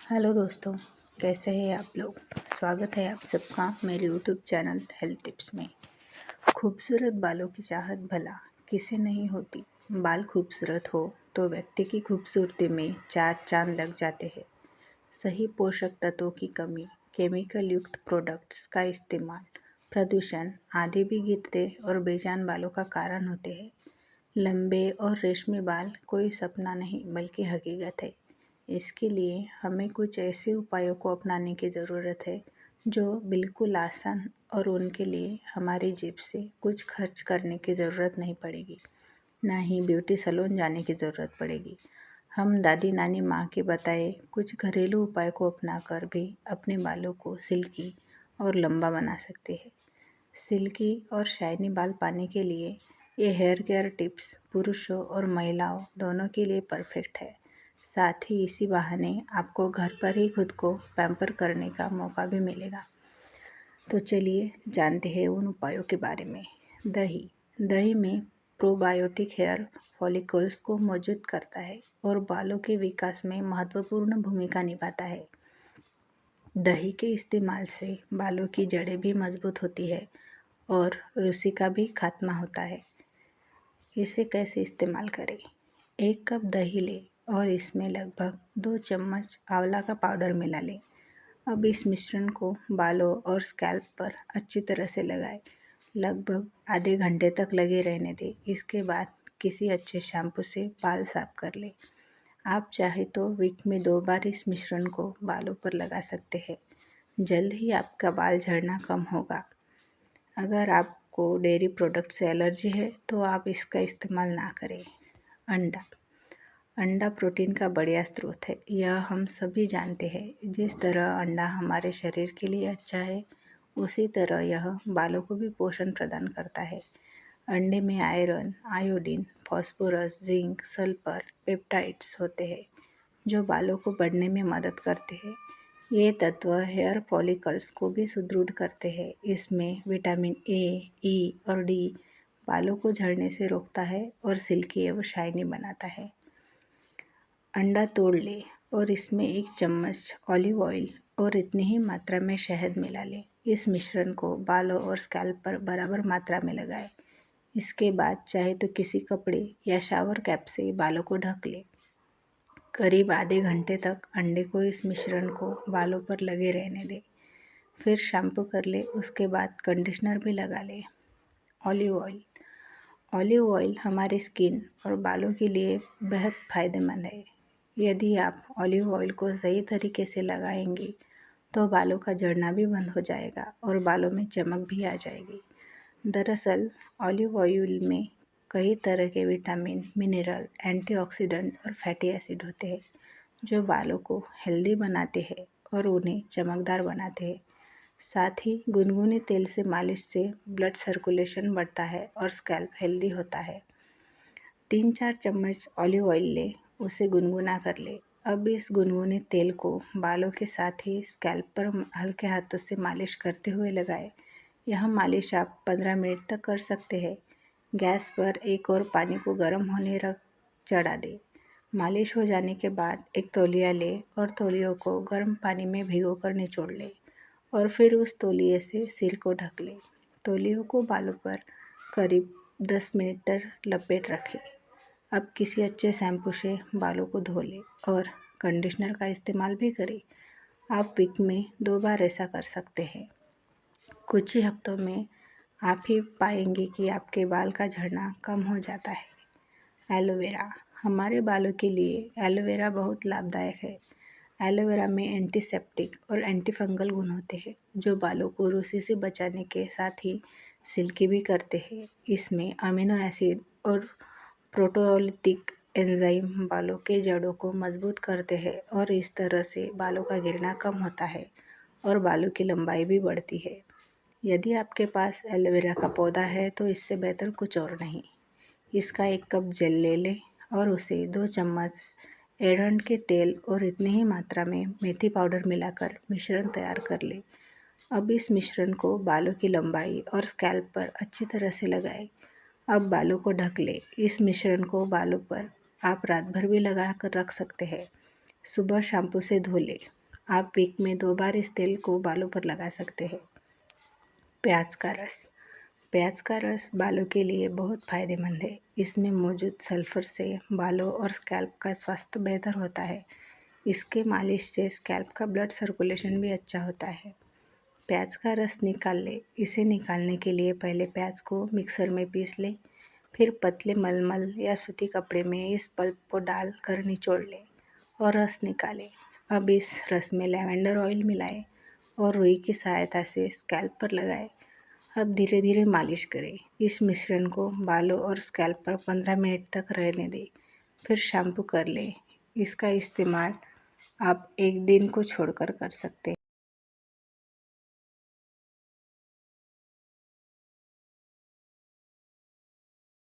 Hello दोस्तों, कैसे हैं आप लोग। स्वागत है आप सबका मेरे यूट्यूब चैनल हेल्थ टिप्स में। खूबसूरत बालों की चाहत भला किसे नहीं होती। बाल खूबसूरत हो तो व्यक्ति की खूबसूरती में चार चांद लग जाते हैं। सही पोषक तत्वों की कमी, केमिकल युक्त प्रोडक्ट्स का इस्तेमाल, प्रदूषण आदि भी गिरते और बेजान बालों का कारण होते हैं। लंबे और रेशमी बाल कोई सपना नहीं बल्कि हकीकत है। इसके लिए हमें कुछ ऐसे उपायों को अपनाने की ज़रूरत है जो बिल्कुल आसान और उनके लिए हमारी जेब से कुछ खर्च करने की ज़रूरत नहीं पड़ेगी, ना ही ब्यूटी सैलून जाने की ज़रूरत पड़ेगी। हम दादी नानी माँ के बताए कुछ घरेलू उपाय को अपनाकर भी अपने बालों को सिल्की और लंबा बना सकते हैं। सिल्की और शाइनी बाल पाने के लिए ये हेयर केयर टिप्स पुरुषों और महिलाओं दोनों के लिए परफेक्ट है। साथ ही इसी बहाने आपको घर पर ही खुद को पैम्पर करने का मौका भी मिलेगा। तो चलिए जानते हैं उन उपायों के बारे में। दही में प्रोबायोटिक हेयर फॉलिकल्स को मौजूद करता है और बालों के विकास में महत्वपूर्ण भूमिका निभाता है। दही के इस्तेमाल से बालों की जड़ें भी मजबूत होती है और रूसी का भी खात्मा होता है। इसे कैसे इस्तेमाल करें। 1 कप दही लें और इसमें लगभग 2 चम्मच आंवला का पाउडर मिला लें। अब इस मिश्रण को बालों और स्कैल्प पर अच्छी तरह से लगाएं। लगभग आधे घंटे तक लगे रहने दें। इसके बाद किसी अच्छे शैम्पू से बाल साफ कर लें। आप चाहे तो वीक में 2 बार इस मिश्रण को बालों पर लगा सकते हैं। जल्द ही आपका बाल झड़ना कम होगा। अगर आपको डेयरी प्रोडक्ट से एलर्जी है तो आप इसका इस्तेमाल ना करें। अंडा प्रोटीन का बढ़िया स्रोत है, यह हम सभी जानते हैं। जिस तरह अंडा हमारे शरीर के लिए अच्छा है, उसी तरह यह बालों को भी पोषण प्रदान करता है। अंडे में iron, iodine, phosphorus, zinc, sulphur, peptides होते हैं जो बालों को बढ़ने में मदद करते हैं। ये तत्व हेयर फॉलिकल्स को भी सुदृढ़ करते हैं। इसमें विटामिन ए, ई और डी बालों को झड़ने से रोकता है और सिल्की एवं शाइनी बनाता है। अंडा तोड़ लें और इसमें 1 चम्मच ऑलिव ऑयल और इतनी ही मात्रा में शहद मिला लें। इस मिश्रण को बालों और स्कैल्प पर बराबर मात्रा में लगाएं। इसके बाद चाहे तो किसी कपड़े या शावर कैप से बालों को ढक लें। करीब आधे घंटे तक अंडे को इस मिश्रण को बालों पर लगे रहने दें। फिर शैम्पू कर ले। उसके बाद कंडीशनर भी लगा ले। ऑलिव ऑयल हमारी स्किन और बालों के लिए बेहद फ़ायदेमंद है। यदि आप ऑलिव ऑयल को सही तरीके से लगाएंगे तो बालों का झड़ना भी बंद हो जाएगा और बालों में चमक भी आ जाएगी। दरअसल ऑलिव ऑयल में कई तरह के विटामिन, मिनरल, एंटीऑक्सीडेंट और फैटी एसिड होते हैं जो बालों को हेल्दी बनाते हैं और उन्हें चमकदार बनाते हैं। साथ ही गुनगुने तेल से मालिश से ब्लड सर्कुलेशन बढ़ता है और स्कैल्प हेल्दी होता है। 3-4 चम्मच ऑलिव ऑयल लें, उसे गुनगुना कर लें। अब इस गुनगुने तेल को बालों के साथ ही स्कैल्प पर हल्के हाथों से मालिश करते हुए लगाएं। यह मालिश आप 15 मिनट तक कर सकते हैं। गैस पर एक और पानी को गर्म होने रख चढ़ा दें। मालिश हो जाने के बाद एक तौलिया लें और तौलियों को गर्म पानी में भिगोकर निचोड़ लें और फिर उस तौलिए से सिर को ढक लें। तौलियों को बालों पर करीब 10 मिनट तक लपेट रखें। अब किसी अच्छे शैम्पू से बालों को धो लें और कंडीशनर का इस्तेमाल भी करें। आप वीक में 2 बार ऐसा कर सकते हैं। कुछ ही हफ्तों में आप ही पाएंगे कि आपके बाल का झड़ना कम हो जाता है। एलोवेरा हमारे बालों के लिए एलोवेरा बहुत लाभदायक है। एलोवेरा में एंटीसेप्टिक और एंटीफंगल गुण होते हैं जो बालों को रूसी से बचाने के साथ ही सिल्की भी करते हैं। इसमें अमीनो एसिड और प्रोटोलिटिक एंजाइम बालों के जड़ों को मजबूत करते हैं और इस तरह से बालों का गिरना कम होता है और बालों की लंबाई भी बढ़ती है। यदि आपके पास एलोवेरा का पौधा है तो इससे बेहतर कुछ और नहीं। इसका 1 कप जेल ले लें और उसे 2 चम्मच एरंड के तेल और इतनी ही मात्रा में मेथी पाउडर मिलाकर मिश्रण तैयार कर लें। अब इस मिश्रण को बालों की लंबाई और स्कैल्प पर अच्छी तरह से लगाएं। अब बालों को ढक लें। इस मिश्रण को बालों पर आप रात भर भी लगा कर रख सकते हैं। सुबह शैम्पू से धो लें। आप वीक में 2 बार इस तेल को बालों पर लगा सकते हैं। प्याज का रस। प्याज का रस बालों के लिए बहुत फायदेमंद है। इसमें मौजूद सल्फर से बालों और स्कैल्प का स्वास्थ्य बेहतर होता है। इसके मालिश से स्कैल्प का ब्लड सर्कुलेशन भी अच्छा होता है। प्याज का रस निकाल लें। इसे निकालने के लिए पहले प्याज को मिक्सर में पीस लें, फिर पतले मलमल या सूती कपड़े में इस पल्प को डाल कर निचोड़ लें और रस निकालें। अब इस रस में लैवेंडर ऑयल मिलाएं और रुई की सहायता से स्कैल्प पर लगाएं। अब धीरे धीरे मालिश करें। इस मिश्रण को बालों और स्कैल्प पर 15 मिनट तक रहने दें, फिर शैम्पू कर लें। इसका इस्तेमाल आप एक दिन को छोड़कर कर सकते हैं।